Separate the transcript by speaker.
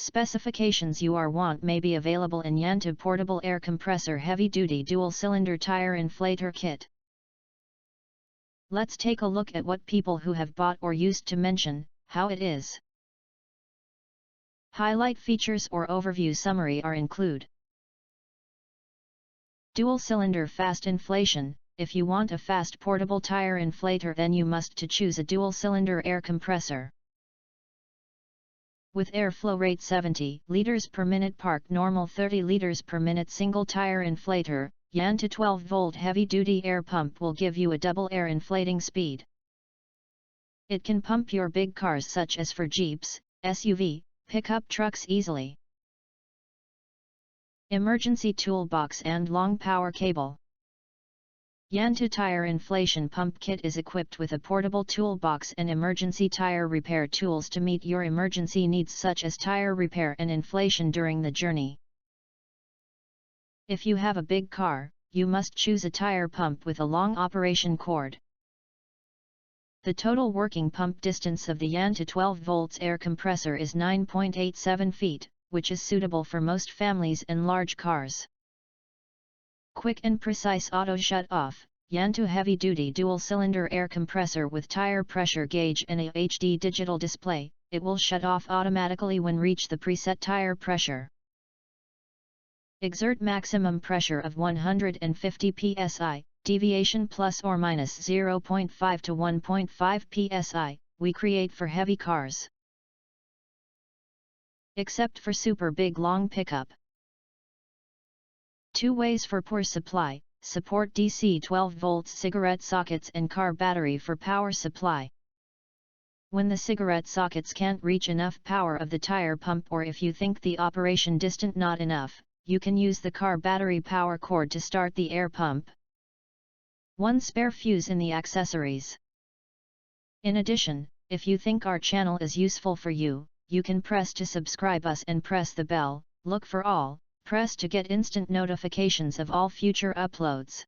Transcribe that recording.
Speaker 1: Specifications you want may be available in YANTU Portable Air Compressor Heavy-Duty Dual-Cylinder Tire Inflator Kit. Let's take a look at what people who have bought or used to mention, how it is. Highlight features or overview summary are include. Dual-cylinder fast inflation. If you want a fast portable tire inflator, then you must to choose a dual-cylinder air compressor. With airflow rate 70 liters per minute, park normal 30 liters per minute single tire inflator, YANTU 12-volt heavy-duty air pump will give you a double air inflating speed. It can pump your big cars such as for Jeeps, SUV, pickup trucks easily. Emergency toolbox and long power cable. YANTU Tire Inflation Pump Kit is equipped with a portable toolbox and emergency tire repair tools to meet your emergency needs such as tire repair and inflation during the journey. If you have a big car, you must choose a tire pump with a long operation cord. The total working pump distance of the YANTU 12 volts air compressor is 9.87 feet, which is suitable for most families and large cars. Quick and precise auto shut-off. YANTU heavy-duty dual-cylinder air compressor with tire pressure gauge and a HD digital display. It will shut off automatically when reach the preset tire pressure. Exert maximum pressure of 150 psi, deviation plus or minus 0.5 to 1.5 psi, we create for heavy cars. Except for super big long pickup. 2 ways for power supply, support DC 12 volts cigarette sockets and car battery for power supply. When the cigarette sockets can't reach enough power of the tire pump, or if you think the operation distant not enough, you can use the car battery power cord to start the air pump. 1 spare fuse in the accessories. In addition, if you think our channel is useful for you, you can press to subscribe us and press the bell, look for all, press to get instant notifications of all future uploads.